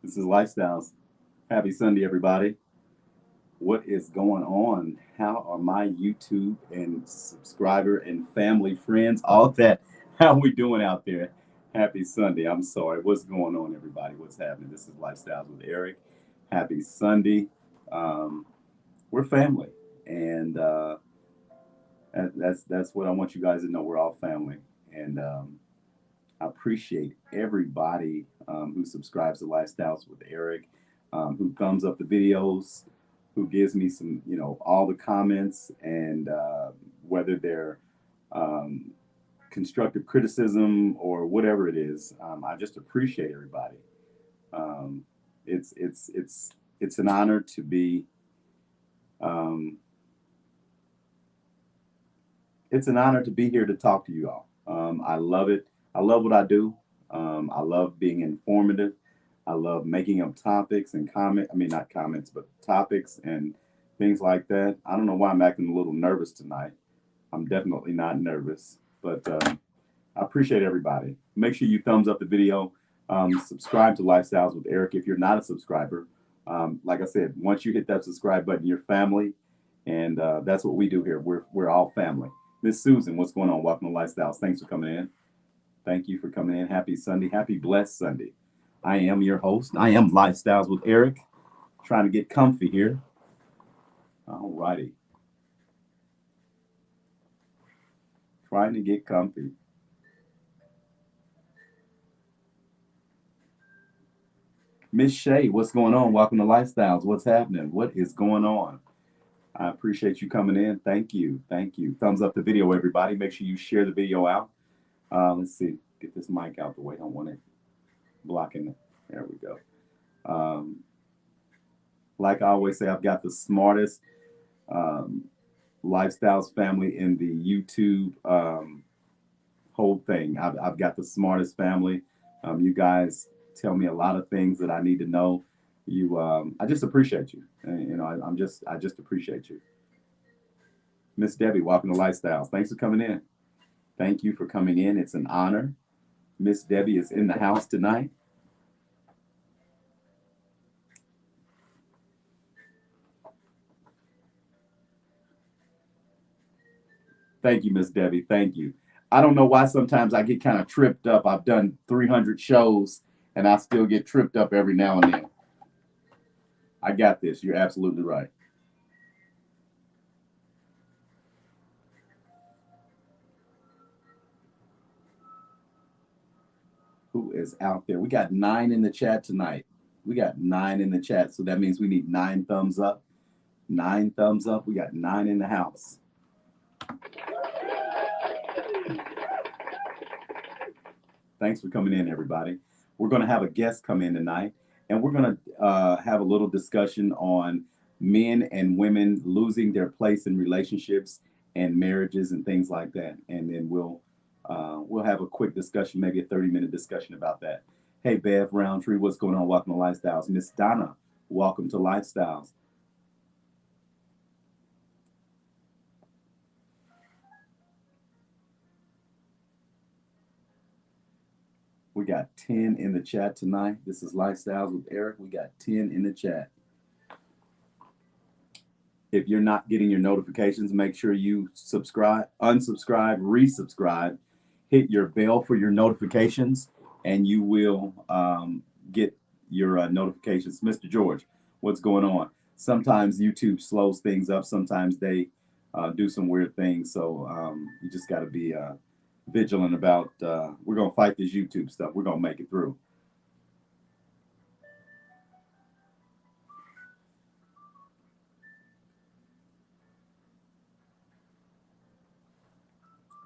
This is Lifestyles. Happy Sunday, everybody. What is going on? How are my YouTube and subscriber and family, friends, all that? How are we doing out there? Happy Sunday. I'm sorry. What's going on, everybody? What's happening? This is Lifestyles with Eric. Happy Sunday. Um, we're family, and that's what I want you guys to know. We're all family, and I appreciate everybody who subscribes to Lifestyles with Eric, who thumbs up the videos, who gives me some, all the comments, and whether they're um, constructive criticism or whatever it is. I just appreciate everybody. Um, it's an honor to be. Um, it's an honor to be here to talk to you all. I love it. I love what I do. I love being informative. I love making up topics and comment. I mean, not comments, but topics and things like that. I don't know why I'm acting a little nervous tonight. I'm definitely not nervous, but I appreciate everybody. Make sure you thumbs up the video. Subscribe to Lifestyles with Eric if you're not a subscriber. Like I said, once you hit that subscribe button, you're family, and that's what we do here. We're all family. Miss Susan, what's going on? Welcome to Lifestyles. Thanks for coming in. Thank you for coming in. Happy Sunday. Happy blessed Sunday. I am your host. I am Lifestyles with Eric. Trying to get comfy here. All righty. Trying to get comfy. Miss Shay, what's going on? Welcome to Lifestyles. What's happening? What is going on? I appreciate you coming in. Thank you. Thank you. Thumbs up the video, everybody. Make sure you share the video out. Let's see. Get this mic out the way. I don't want it blocking it. There we go. Um, like I always say, I've got the smartest um, Lifestyles family in the YouTube whole thing. I've got the smartest family. You guys tell me a lot of things that I need to know. I just appreciate you. I just appreciate you. Miss Debbie, welcome to Lifestyles. Thanks for coming in. Thank you for coming in. It's an honor. Miss Debbie is in the house tonight. Thank you, Miss Debbie. Thank you. I don't know why sometimes I get kind of tripped up. I've done 300 shows and I still get tripped up every now and then. I got this. You're absolutely right. Who is out there? We got 9 in the chat tonight. We got 9 in the chat. So that means we need 9 thumbs up. 9 thumbs up. We got 9 in the house. Thanks for coming in, everybody. We're going to have a guest come in tonight, and we're going to have a little discussion on men and women losing their place in relationships and marriages and things like that. And then we'll have a quick discussion, maybe a 30-minute discussion about that. Hey, Bev Roundtree, what's going on? Welcome to Lifestyles. Miss Donna, welcome to Lifestyles. We got 10 in the chat tonight. This is Lifestyles with Eric. We got 10 in the chat. If you're not getting your notifications, make sure you subscribe, unsubscribe, resubscribe, hit your bell for your notifications, and you will get your notifications. Mr. George, what's going on? Sometimes YouTube slows things up. Sometimes they do some weird things. So you just got to be vigilant about, we're going to fight this YouTube stuff. We're going to make it through.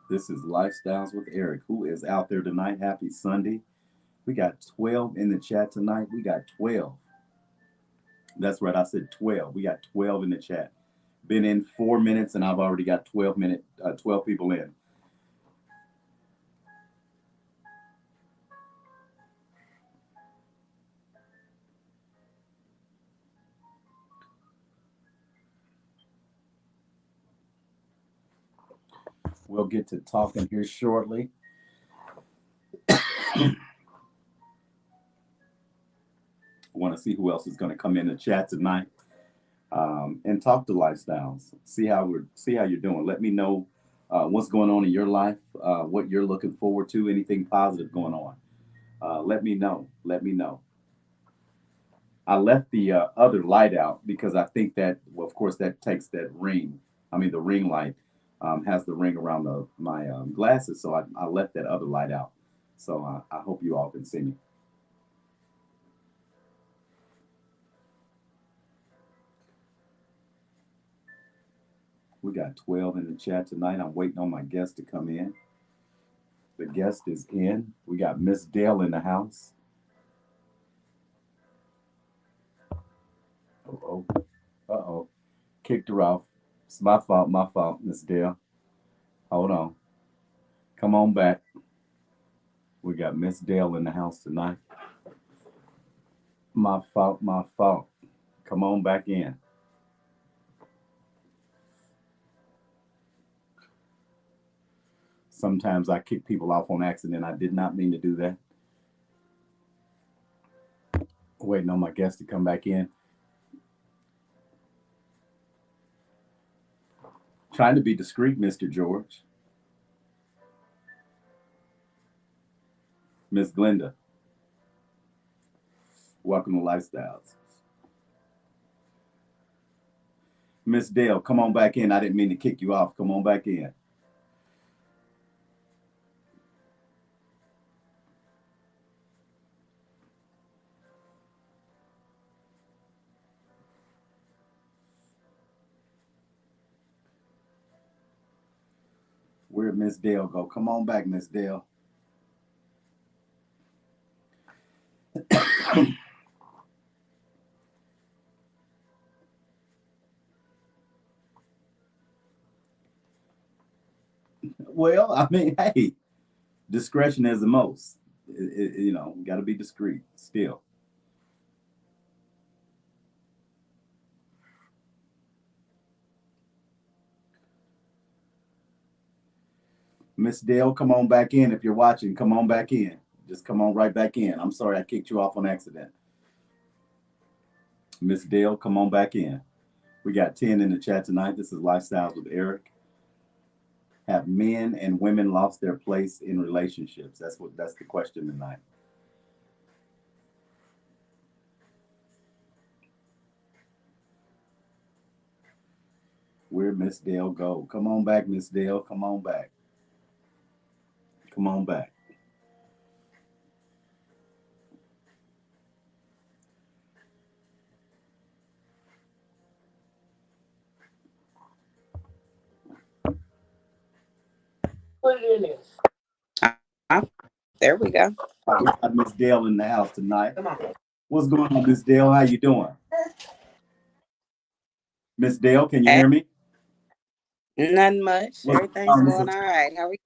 This is Lifestyles with Eric. Who is out there tonight? Happy Sunday. We got 12 in the chat tonight. We got 12. That's right. I said 12. We got 12 in the chat. Been in 4 minutes and I've already got 12 people in. We'll get to talking here shortly. Want to see who else is going to come in the chat tonight, and talk to lifestyles. See how you're doing. Let me know what's going on in your life, what you're looking forward to, anything positive going on. Let me know. Let me know. I left the other light out because I think that, well, of course, that takes that ring. I mean, the ring light has the ring around my glasses, so I left that other light out. So I hope you all can see me. We got 12 in the chat tonight. I'm waiting on my guest to come in. The guest is in. We got Miss Dale in the house. Uh-oh. Uh-oh. Kicked her off. It's my fault, Miss Dale. Hold on. Come on back. We got Miss Dale in the house tonight. My fault. Come on back in. Sometimes I kick people off on accident. I did not mean to do that. Waiting on my guest to come back in. Trying to be discreet, Mr. George. Miss Glenda. Welcome to Lifestyles. Miss Dale, come on back in. I didn't mean to kick you off. Come on back in. Where'd Miss Dale go? Come on back, Miss Dale. Well, I mean, hey, discretion is the most. You know, got to be discreet still. Miss Dale, come on back in. If you're watching, come on back in. Just come on right back in. I'm sorry I kicked you off on accident. Miss Dale, come on back in. We got 10 in the chat tonight. This is Lifestyles with Eric. Have men and women lost their place in relationships? That's the question tonight. Where'd Miss Dale go? Come on back, Miss Dale. Come on back. Come on back. Put it in there. There we go. We got Miss Dale in the house tonight. Come on. What's going on, Miss Dale? How you doing? Miss Dale, can you hear me? Nothing much. Everything's going all right. How are you?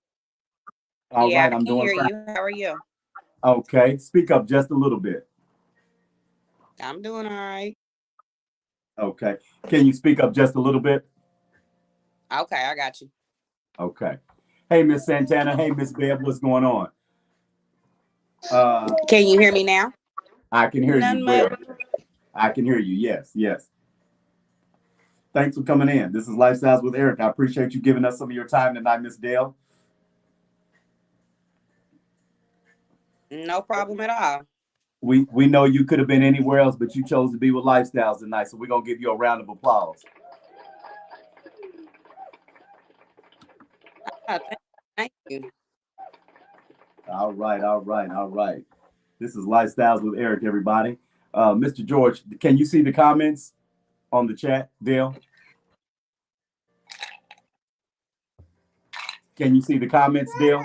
All yeah, right, I I'm can doing hear fine. you. How are you? Okay, speak up just a little bit. I'm doing all right. Okay, can you speak up just a little bit? Okay, I got you. Okay. Hey, Miss Santana. Hey, Miss Bev. What's going on? Can you hear me now? I can hear None you, much. Bev. I can hear you. Yes, yes. Thanks for coming in. This is Lifestyles with Eric. I appreciate you giving us some of your time tonight, Miss Dale. No problem at all. We know you could have been anywhere else, but you chose to be with Lifestyles tonight, so we're gonna give you a round of applause. Thank you. All right. This is Lifestyles with Eric, everybody. Mr. George, can you see the comments on the chat, Dale? Can you see the comments, Dale?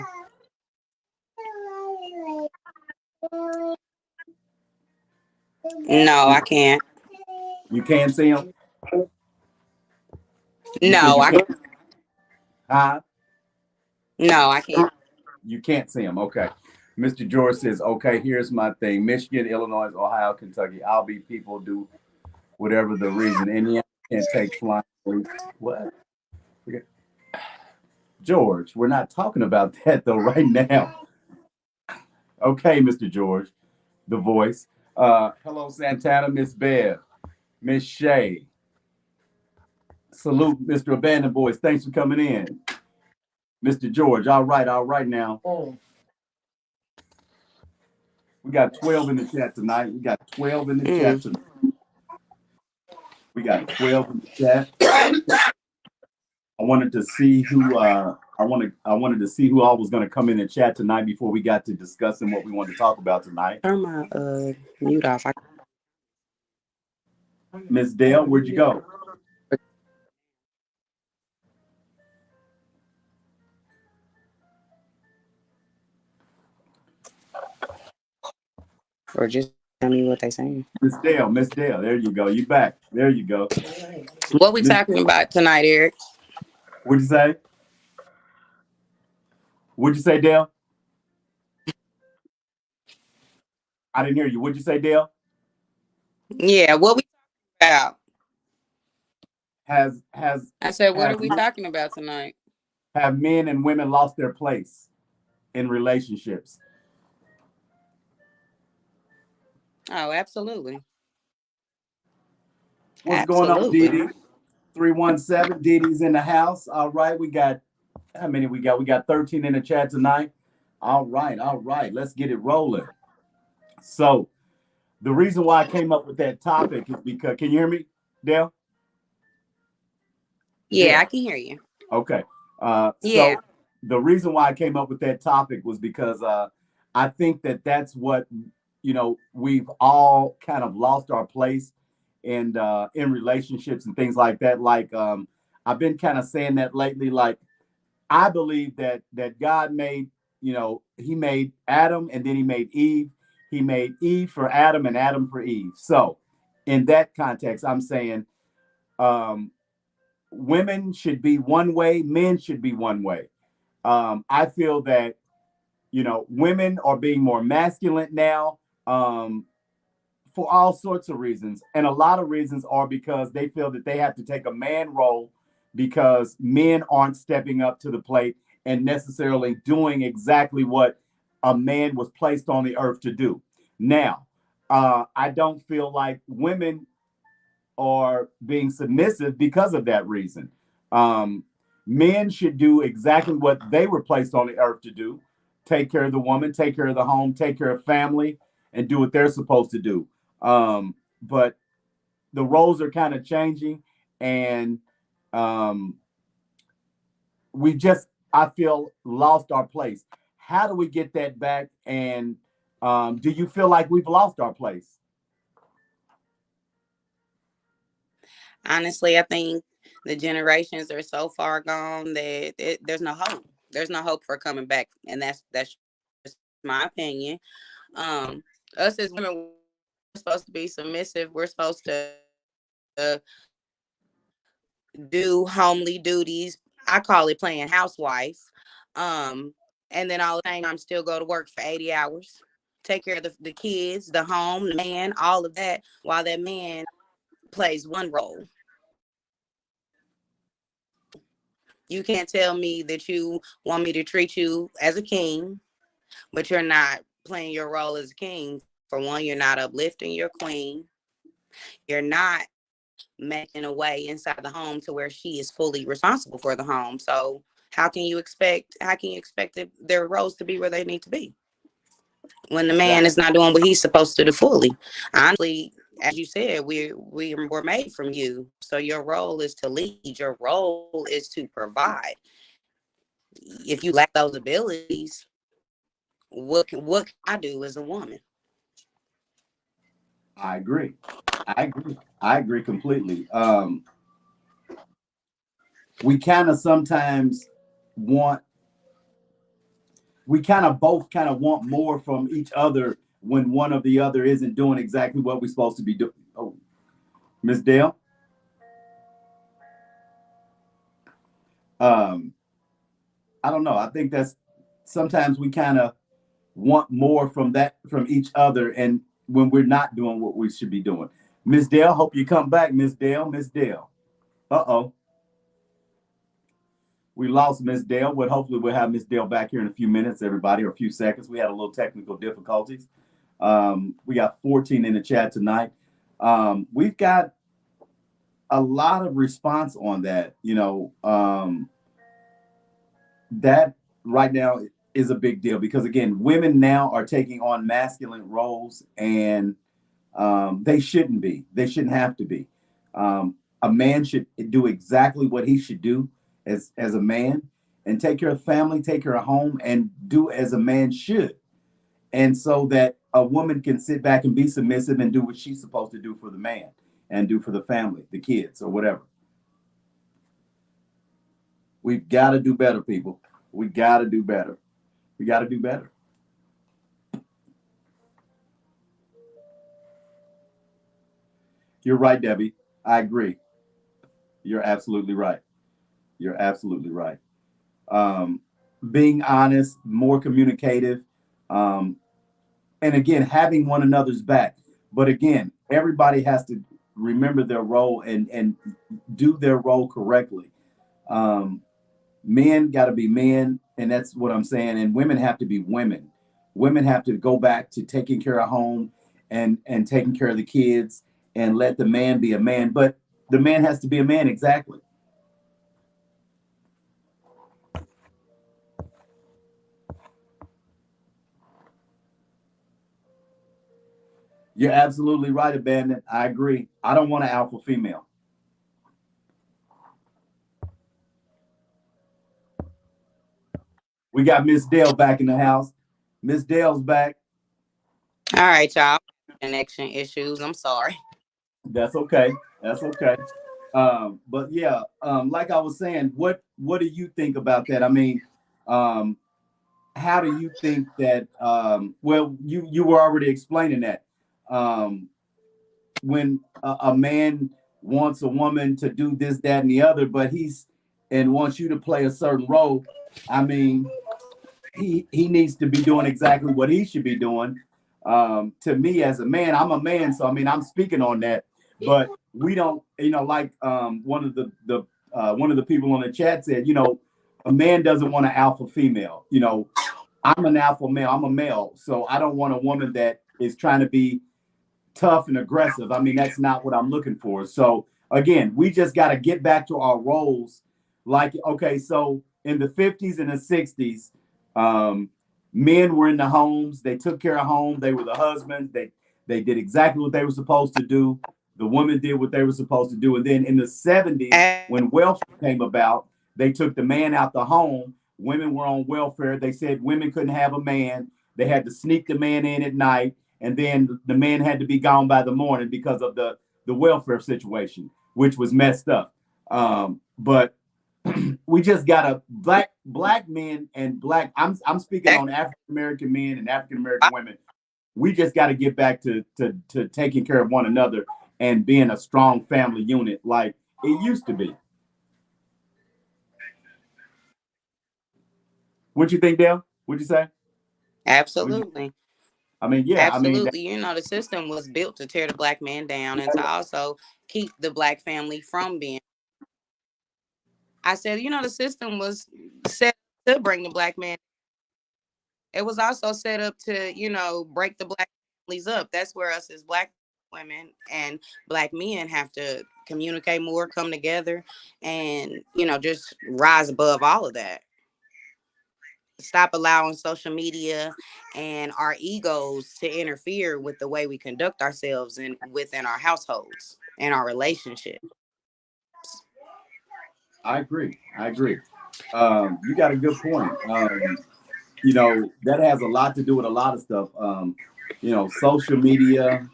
No, I can't. You can't see them? No, I can't. Huh? No, I can't. You can't see them. Okay. Mr. George says, okay, here's my thing. Michigan, Illinois, Ohio, Kentucky. I'll be people do whatever the reason. Indiana can't take flying. What? Okay. George, we're not talking about that though right now. Okay, Mr. George, the voice. Hello, Santana, Miss Bev, Miss Shay. Salute, Mr. Abandoned Boys. Thanks for coming in. Mr. George. All right now. We got 12 in the chat tonight. We got 12 in the chat tonight. We got 12 in the chat. I wanted to see who I wanted to see who all was going to come in and chat tonight before we got to discussing what we wanted to talk about tonight. Turn my mute off. Miss Dale, where'd you go? Or just tell me what they saying. Miss Dale, there you go. You back. There you go. What we talking about tonight, Eric? What'd you say? What'd you say, Dale? I didn't hear you. What'd you say, Dale? Yeah, what we talking about? I said, what are we talking about tonight? Have men and women lost their place in relationships? Oh, absolutely. What's going on, Didi? 317. Didi's in the house. All right, we got how many we got? We got 13 in the chat tonight. All right. Let's get it rolling. So, the reason why I came up with that topic is because, can you hear me, Dale? Yeah, Dale? I can hear you. Okay. So the reason why I came up with that topic was because I think that that's what, we've all kind of lost our place and in relationships and things like that. Like I've been kind of saying that lately. Like I believe that God made, he made Adam and then he made Eve. He made Eve for Adam and Adam for Eve. So in that context, I'm saying women should be one way, men should be one way. I feel that, women are being more masculine now for all sorts of reasons. And a lot of reasons are because they feel that they have to take a man role because men aren't stepping up to the plate and necessarily doing exactly what a man was placed on the earth to do. Now, I don't feel like women are being submissive because of that reason. Men should do exactly what they were placed on the earth to do: take care of the woman, take care of the home, take care of family, and do what they're supposed to do. But the roles are kind of changing, and we just, I feel, lost our place. How do we get that back? And do you feel like we've lost our place? Honestly, I think the generations are so far gone that there's no hope. There's no hope for coming back, and that's just my opinion. Us as women, we're supposed to be submissive. We're supposed to do homely duties. I call it playing housewife. And then all the time, I'm still go to work for 80 hours, take care of the kids, the home, the man, all of that, while that man plays one role. You can't tell me that you want me to treat you as a king, but you're not playing your role as a king. For one, you're not uplifting your queen. You're not making a way inside the home to where she is fully responsible for the home. So how can you expect their roles to be where they need to be when the man is not doing what he's supposed to do fully? Honestly, as you said, we were made from you. So your role is to lead. Your role is to provide. If you lack those abilities, what can I do as a woman? I agree completely. We kind of sometimes both want more from each other when one or the other isn't doing exactly what we're supposed to be doing. Oh, Miss Dale. I don't know. I think that's sometimes we kind of want more from each other, and when we're not doing what we should be doing. Miss Dale, hope you come back, Miss Dale. Uh-oh. We lost Miss Dale, but hopefully we'll have Miss Dale back here in a few minutes, everybody, or a few seconds. We had a little technical difficulties. We got 14 in the chat tonight. We've got a lot of response on that. That right now is a big deal because again, women now are taking on masculine roles, and they shouldn't be. They shouldn't have to be. A man should do exactly what he should do as a man, and take care of family, take care of home, and do as a man should. And so that a woman can sit back and be submissive and do what she's supposed to do for the man and do for the family, the kids, or whatever. We've got to do better, people. We got to do better. We got to do better. You're right, Debbie. I agree. You're absolutely right. You're absolutely right. Being honest, more communicative, and again, having one another's back. But again, everybody has to remember their role and do their role correctly. Men got to be men, and that's what I'm saying. And women have to be women. Women have to go back to taking care of home and taking care of the kids, and let the man be a man. But the man has to be a man, exactly. You're absolutely right, Abandon. I agree. I don't want an alpha female. We got Miss Dale back in the house. Miss Dale's back. All right, y'all. Connection issues. I'm sorry. That's okay. That's okay. But yeah, like I was saying, what do you think about that? I mean, how do you think that? Well, you were already explaining that. When a man wants a woman to do this, that, and the other, but and wants you to play a certain role, I mean, he needs to be doing exactly what he should be doing. To me as a man, I'm a man, so I mean, I'm speaking on that. But we don't, like one of the people on the chat said, a man doesn't want an alpha female. I'm an alpha male. I'm a male, so I don't want a woman that is trying to be tough and aggressive. I mean, that's not what I'm looking for. So again, we just got to get back to our roles. Like, okay, so in the 50s and the 60s, men were in the homes. They took care of home. They were the husbands. They did exactly what they were supposed to do. The women did what they were supposed to do. And then in the 70s, when welfare came about, they took the man out the home. Women were on welfare. They said women couldn't have a man. They had to sneak the man in at night. And then the man had to be gone by the morning because of the welfare situation, which was messed up. But we just got a black men and black. I'm speaking on African American men and African American women. We just got to get back to taking care of one another and being a strong family unit like it used to be. What you think, Dale? What'd you say? Absolutely. I mean, yeah. Absolutely. The system was built to tear the black man down and to also keep the black family from being. I said, the system was set to bring the black man. It was also set up to, break the black families up. That's where us as black women and black men have to communicate more, come together, and, just rise above all of that. Stop allowing social media and our egos to interfere with the way we conduct ourselves and within our households and our relationships. I agree. You got a good point. That has a lot to do with a lot of stuff. Social media,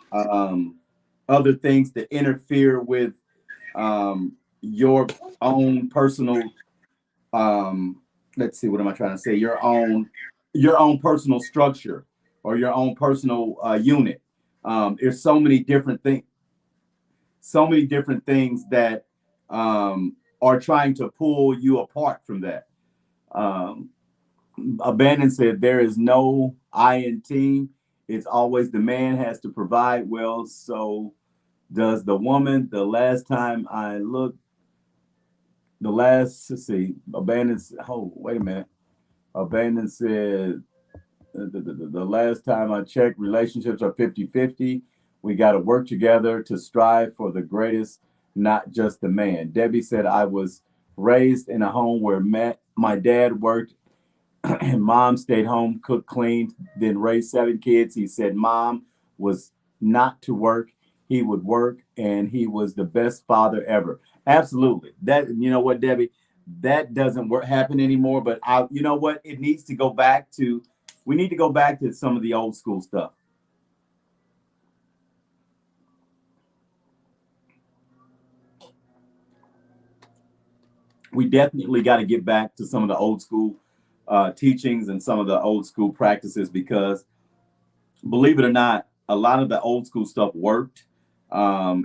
other things that interfere with your own personal. Let's see, what am I trying to say? Your own personal structure or your own personal unit. There's so many different things. So many different things that are trying to pull you apart from that. Abandon said there is no I in team. It's always the man has to provide. Well, so does the woman. The last time I looked, let's see, Abandon. Oh, wait a minute. Abandon said The last time I checked, relationships are 50-50. We got to work together to strive for the greatest, not just the man. Debbie said, I was raised in a home where my dad worked and mom stayed home, cooked, cleaned, then raised 7 kids. He said mom was not to work. He would work, and he was the best father ever. Absolutely. That, you know what, Debbie, that doesn't happen anymore. But you know what? It needs to go back to, we need to go back to some of the old school stuff. We definitely got to get back to some of the old school teachings and some of the old school practices, because believe it or not, a lot of the old school stuff worked.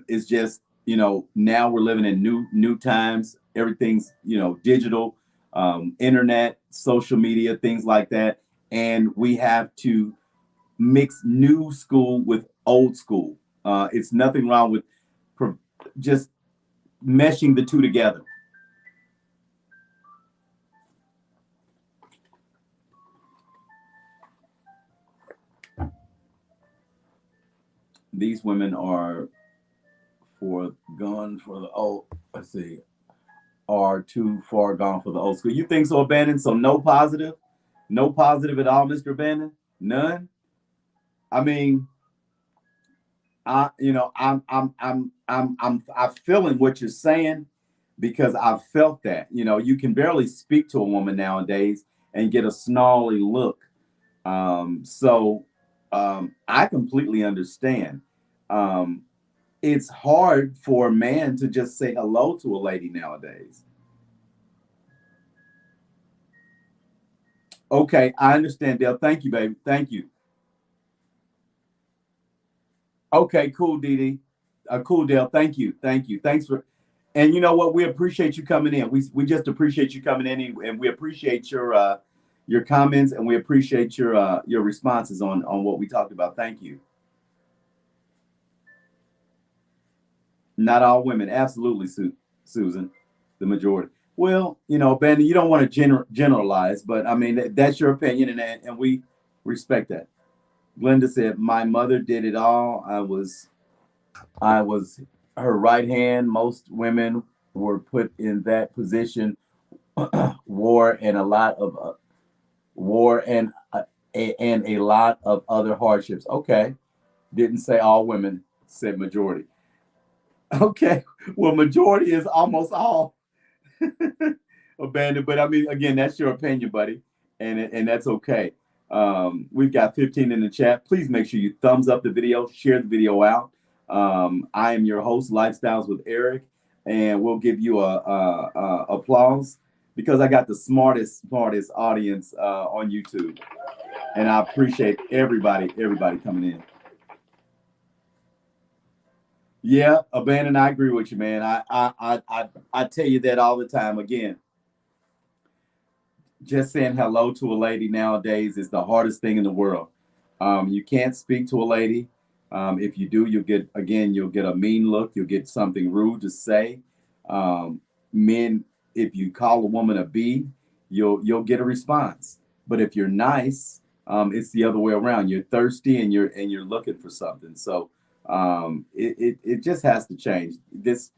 It's just, you know, now we're living in new times. Everything's, you know, digital, internet, social media, things like that. And we have to mix new school with old school. It's nothing wrong with just meshing the two together. These women are gone for the old. Let's see, are too far gone for the old school. You think so, Bannon? So no positive at all, Mr. Bannon? None. I mean, you know, I'm feeling what you're saying, because I've felt that. You know, you can barely speak to a woman nowadays and get a snarly look. I completely understand. It's hard for a man to just say hello to a lady nowadays. Okay, I understand, Dale. Thank you, baby. Thank you. Okay, cool, Dee Dee. Cool, Dale. Thank you. Thank you. Thanks for. And you know what? We appreciate you coming in. We just appreciate you coming in, and we appreciate your comments, and we appreciate your responses on what we talked about. Thank you. Not all women, absolutely, Susan, the majority. Well, you know, Ben, you don't want to generalize, but I mean that's your opinion, and we respect that. Glenda said, "My mother did it all. I was her right hand. Most women were put in that position. war and a lot of war and a lot of other hardships." Okay, didn't say all women, said majority. Okay, well, majority is almost all abandoned. But I mean, again, that's your opinion, buddy, and that's okay. We've got 15 in the chat. Please make sure you thumbs up the video, share the video out. I am your host, Lifestyles with Eric, and we'll give you a applause, because I got the smartest audience on YouTube, and I appreciate everybody coming in. Yeah, Abandon, I agree with you, man. I tell you that all the time. Again, just saying hello to a lady nowadays is the hardest thing in the world. You can't speak to a lady. If you do, you'll get a mean look. You'll get something rude to say. Men, if you call a woman a B, you'll get a response. But if you're nice, it's the other way around. You're thirsty and you're looking for something. So it just has to change. This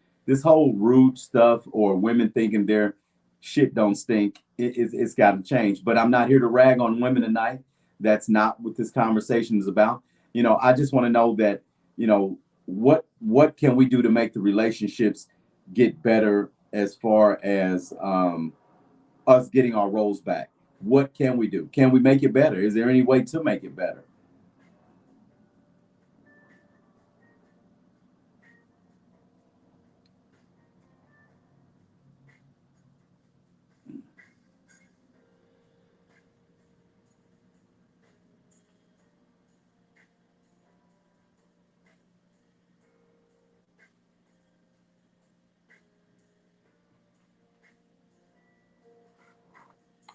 whole rude stuff, or women thinking their shit don't stink, it's got to change. But I'm not here to rag on women tonight. That's not what this conversation is about. You know, I just want to know that, you know, what can we do to make the relationships get better, as far as us getting our roles back? What can we do? Can we make it better? Is there any way to make it better?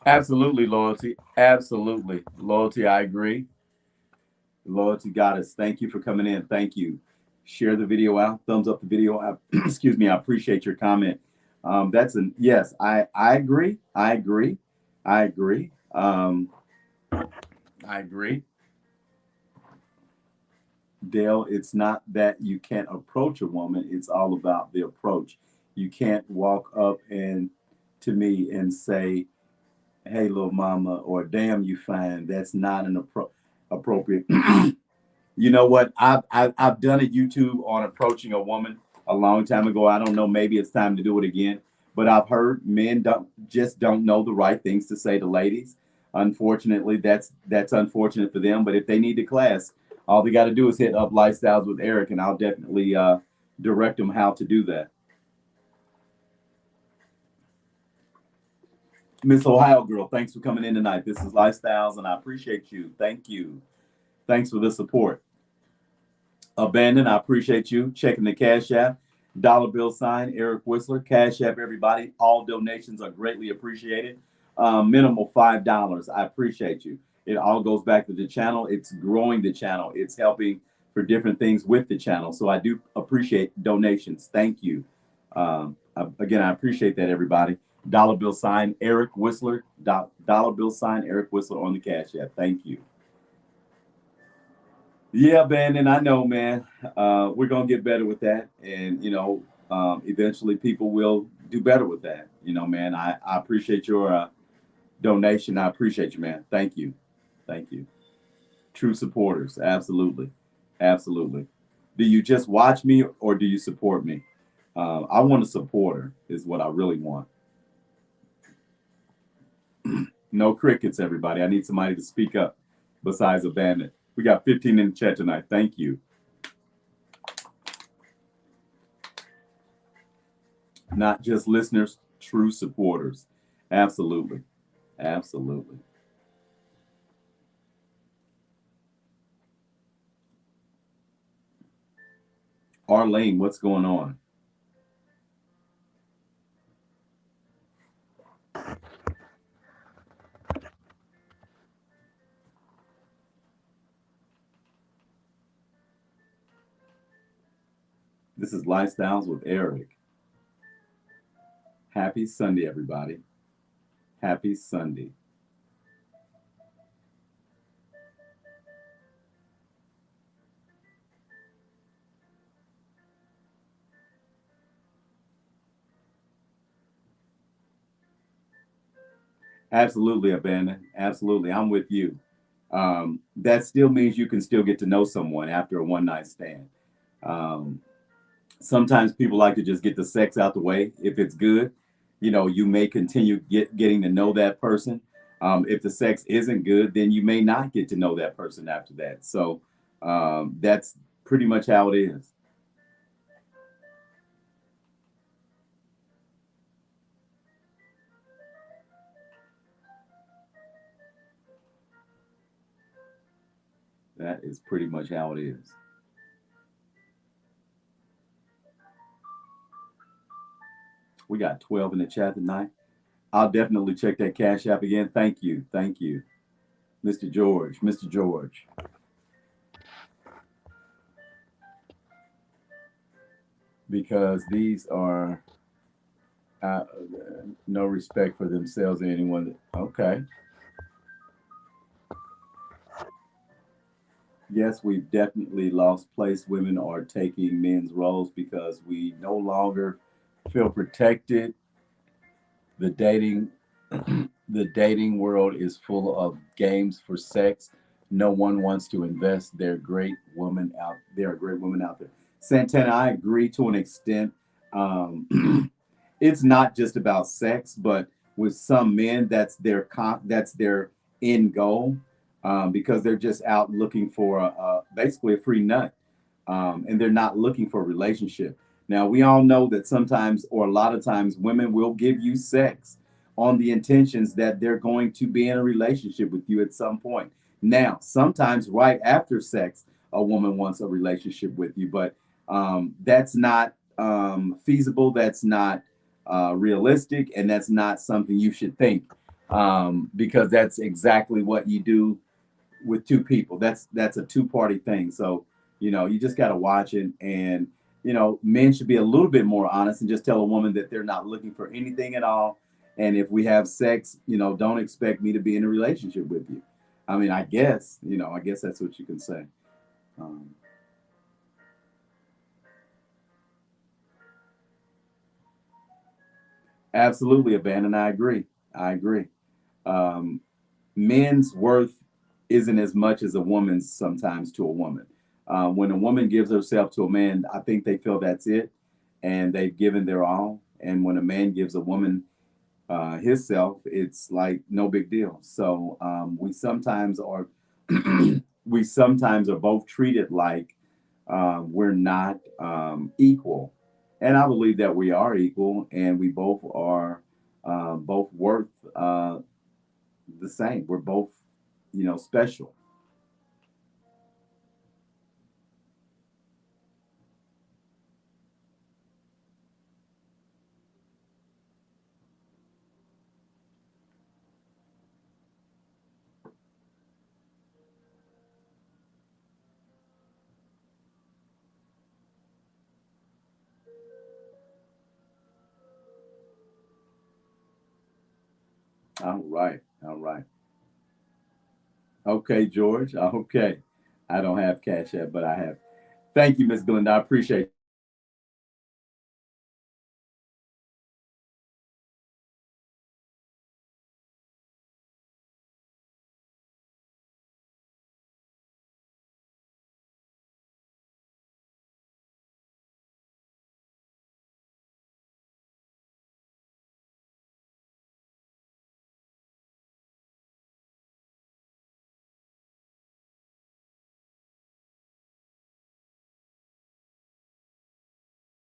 Absolutely, loyalty. Absolutely, loyalty. I agree. Loyalty Goddess, thank you for coming in. Thank you. Share the video out. Thumbs up the video. Excuse me. I appreciate your comment. Yes. I agree. I agree. I agree. I agree. Dale, it's not that you can't approach a woman, it's all about the approach. You can't walk up and to me and say, hey, little mama, or damn, you fine. That's not an appropriate. You know what? I've done a YouTube on approaching a woman a long time ago. I don't know. Maybe it's time to do it again. But I've heard men don't know the right things to say to ladies. Unfortunately, that's unfortunate for them. But if they need the class, all they got to do is hit up Lifestyles with Eric, and I'll definitely direct them how to do that. Miss Ohio Girl, thanks for coming in tonight. This is Lifestyles, and I appreciate you. Thank you. Thanks for the support. Abandon, I appreciate you checking the Cash App. Dollar bill sign, Eric Whistler. Cash App, everybody. All donations are greatly appreciated. Minimal $5. I appreciate you. It all goes back to the channel. It's growing the channel. It's helping for different things with the channel. So I do appreciate donations. Thank you. Again, I appreciate that, everybody. Dollar bill sign, Eric Whistler. Dollar bill sign, Eric Whistler on the Cash App. Thank you. Yeah, Brandon, I know, man. We're going to get better with that. And, eventually people will do better with that. Man, I appreciate your donation. I appreciate you, man. Thank you. Thank you. True supporters. Absolutely. Absolutely. Do you just watch me or do you support me? I want a supporter is what I really want. No crickets, everybody. I need somebody to speak up besides Abandon. We got 15 in the chat tonight. Thank you. Not just listeners, true supporters. Absolutely. Absolutely. Arlene, what's going on? This is Lifestyles with Eric. Happy Sunday, everybody. Happy Sunday. Absolutely, Abandon. Absolutely. I'm with you. That still means you can still get to know someone after a one-night stand. Sometimes people like to just get the sex out the way. If it's good, you may continue getting to know that person. If the sex isn't good, then you may not get to know that person after that. So that's pretty much how it is. That is pretty much how it is. We got 12 in the chat tonight. I'll definitely check that Cash App again. Thank you. Thank you. Mr. George. Mr. George. Because these are no respect for themselves or anyone. Okay. Yes, we've definitely lost place. Women are taking men's roles because we no longer feel protected. The dating world is full of games for sex. No one wants to invest. There are great women out there. Santana, I agree to an extent. It's not just about sex, but with some men, that's their end goal. Because they're just out looking for basically a free nut, and they're not looking for a relationship. Now, we all know that sometimes, or a lot of times, women will give you sex on the intentions that they're going to be in a relationship with you at some point. Now, sometimes right after sex, a woman wants a relationship with you, but that's not feasible. That's not realistic, and that's not something you should think, because that's exactly what you do with two people. That's a two-party thing. So, you just got to watch it. And, men should be a little bit more honest and just tell a woman that they're not looking for anything at all. And if we have sex, don't expect me to be in a relationship with you. I mean, I guess, I guess that's what you can say. Um, Absolutely, Abandon. I agree. I agree. Um, Men's worth isn't as much as a woman's sometimes to a woman. When a woman gives herself to a man, I think they feel that's it and they've given their all. And when a man gives a woman his self, it's like no big deal. So we sometimes are we sometimes are both treated like we're not equal, and I believe that we are equal, and we both are both worth the same. We're both, special. All right, all right. Okay, George. Okay, I don't have Cash App, but I have. Thank you, Miss Glenda. I appreciate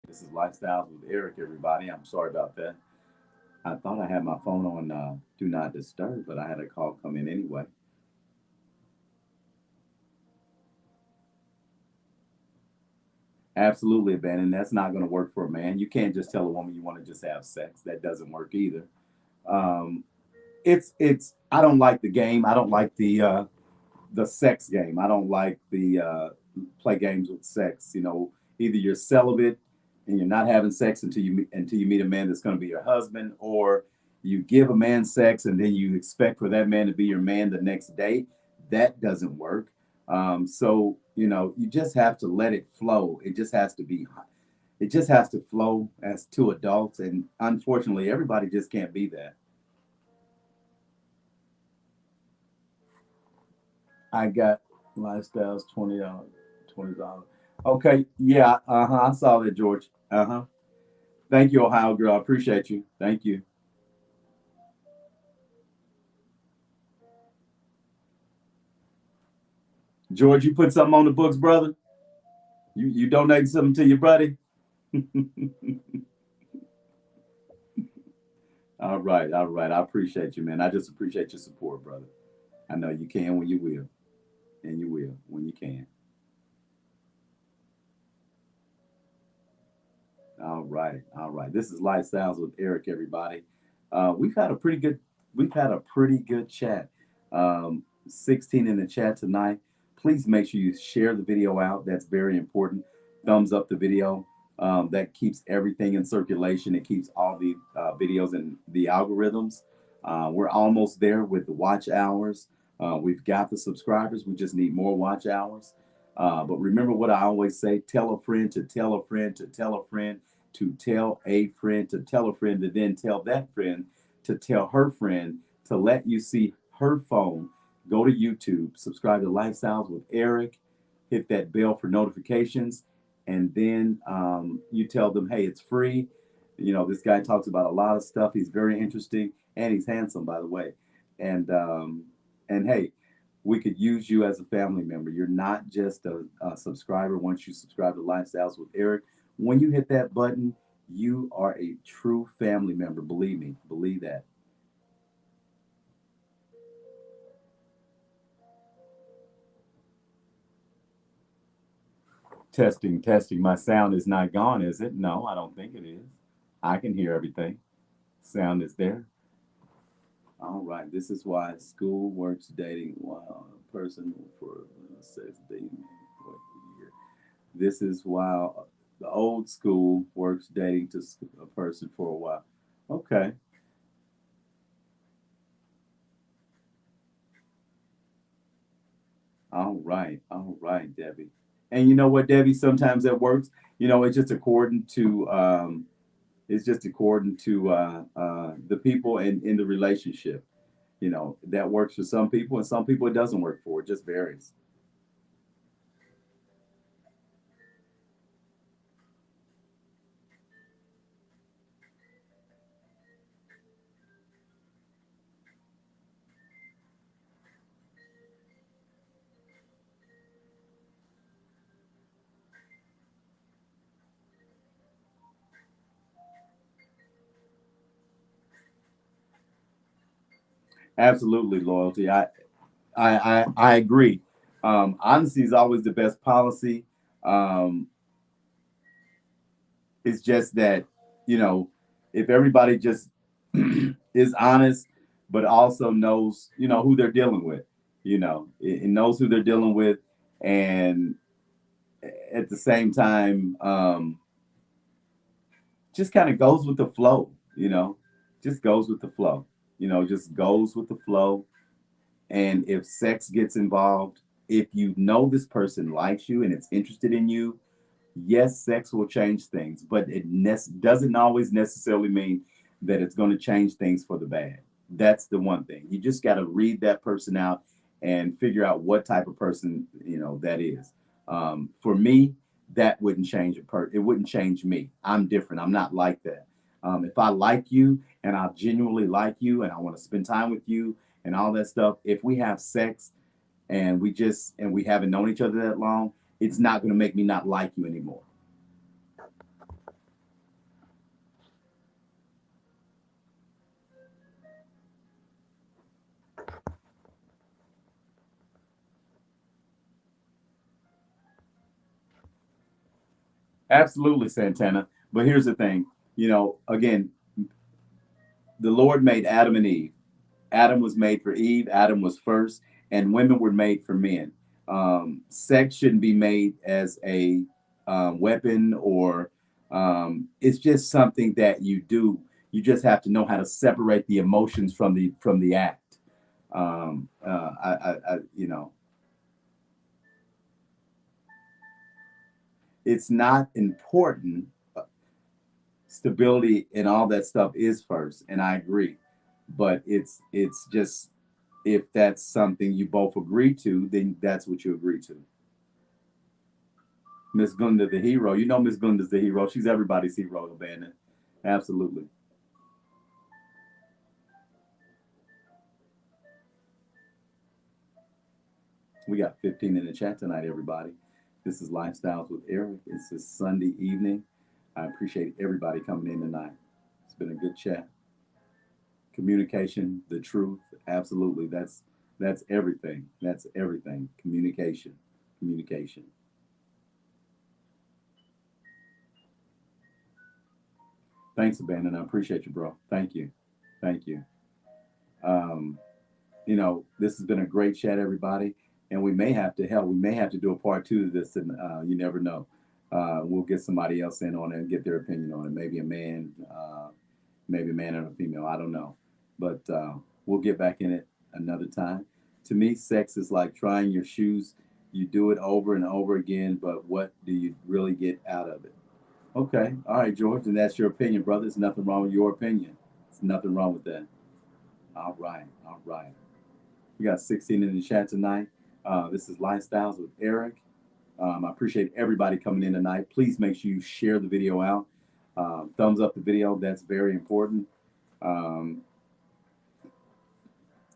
This is Lifestyles with Eric, everybody. I'm sorry about that. I thought I had my phone on Do Not Disturb, but I had a call come in anyway. Absolutely, Abandon. That's not going to work for a man. You can't just tell a woman you want to just have sex. That doesn't work either. Um, it's. I don't like the game. I don't like the sex game. I don't like the play games with sex. Either you're celibate and you're not having sex until you meet a man that's going to be your husband, or you give a man sex and then you expect for that man to be your man the next day. That doesn't work. So you just have to let it flow. It just has to be. It just has to flow as two adults, and unfortunately, everybody just can't be that. I got lifestyles $20. $20. Okay, yeah, I saw that, George. Thank you, Ohio girl. I appreciate you. Thank you, George. You put something on the books, brother. You donating something to your buddy. All right, all right. I appreciate you, man. I just appreciate your support, brother. I know you can when you will, and you will when you can. All right, all right. This is Lifestyles with Eric, everybody. We've had a pretty good chat. 16 in the chat tonight. Please make sure you share the video out. That's very important. Thumbs up the video. That keeps everything in circulation. It keeps all the videos in the algorithms. We're almost there with the watch hours. We've got the subscribers. We just need more watch hours. But remember what I always say: tell a friend to tell a friend to tell a friend to tell a friend to tell a friend to then tell that friend to tell her friend to let you see her phone. Go to YouTube, subscribe to Lifestyles with Eric, hit that bell for notifications, and then you tell them, hey, it's free. This guy talks about a lot of stuff. He's very interesting, and he's handsome, by the way. And hey, we could use you as a family member. You're not just a subscriber. Once you subscribe to Lifestyles with Eric, when you hit that button, you are a true family member. Believe me, believe that. Testing, testing. My sound is not gone, is it? No, I don't think it is. I can hear everything. Sound is there. All right. This is why school works dating while a person for sex dating. What year? This is why the old school works dating to a person for a while. Okay. All right, Debbie. And you know what, Debbie? Sometimes that works. You know, it's just according to the people and in the relationship. You know, that works for some people, and some people it doesn't work for. It just varies. Absolutely, loyalty. I agree. Honesty is always the best policy. Um, it's just that, you know, if everybody just is honest, but also knows, you know, who they're dealing with, you know, it knows who they're dealing with, and at the same time, just kind of goes with the flow, you know, just goes with the flow, you know, just goes with the flow. And if sex gets involved, if you know this person likes you and it's interested in you, yes, sex will change things, but doesn't always necessarily mean that it's going to change things for the bad. That's the one thing. You just got to read that person out and figure out what type of person, you know, that is. For me, that wouldn't change it wouldn't change me. I'm different. I'm not like that. If I like you and I genuinely like you and I want to spend time with you and all that stuff, if we have sex and we haven't known each other that long, it's not going to make me not like you anymore. Absolutely, Santana. But here's the thing, you know, again, the Lord made Adam and Eve. Adam was made for Eve. Adam was first, and women were made for men. Sex shouldn't be made as a weapon, or it's just something that you do. You just have to know how to separate the emotions from the act. You know, it's not important. Stability and all that stuff is first, and I agree. But it's just, if that's something you both agree to, then that's what you agree to. Miss Gunda the hero. You know Miss Gunda's the hero. She's everybody's hero, Abandon. Absolutely. We got 15 in the chat tonight, everybody. This is Lifestyles with Eric. It's a Sunday evening. I appreciate everybody coming in tonight. It's been a good chat. Communication, the truth, absolutely. That's everything. That's everything. Communication. Communication. Thanks, Abandon. I appreciate you, bro. Thank you. Thank you. Um, you know, this has been a great chat, everybody. And we may have to do a part two of this, and you never know. We'll get somebody else in on it and get their opinion on it. Maybe a man and a female. I don't know, but we'll get back in it another time. To me, sex is like trying your shoes. You do it over and over again, but what do you really get out of it? Okay, all right, George, and that's your opinion, brother. There's nothing wrong with your opinion. There's nothing wrong with that. All right, all right. We got 16 in the chat tonight. This is Lifestyles with Eric. I appreciate everybody coming in tonight. Please make sure you share the video out. Thumbs up the video. That's very important. Um,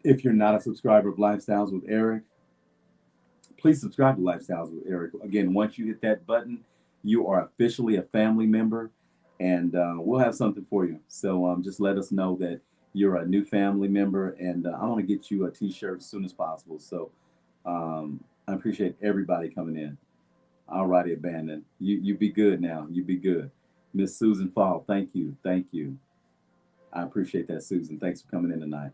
if you're not a subscriber of Lifestyles with Eric, please subscribe to Lifestyles with Eric. Again, once you hit that button, you are officially a family member, and we'll have something for you. So just let us know that you're a new family member, and I want to get you a T-shirt as soon as possible. So I appreciate everybody coming in. All righty, Abandon. You be good now. You be good. Miss Susan Fall, thank you. Thank you. I appreciate that, Susan. Thanks for coming in tonight.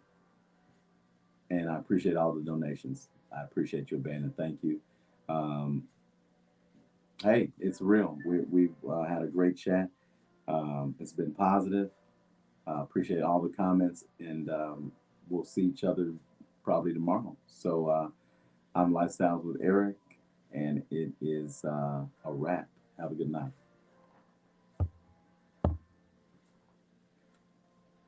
And I appreciate all the donations. I appreciate you, Abandon. Thank you. Um, hey, it's real. We've had a great chat. It's been positive. Appreciate all the comments, and we'll see each other probably tomorrow. So I'm Lifestyles with Eric, and it is a wrap. Have a good night.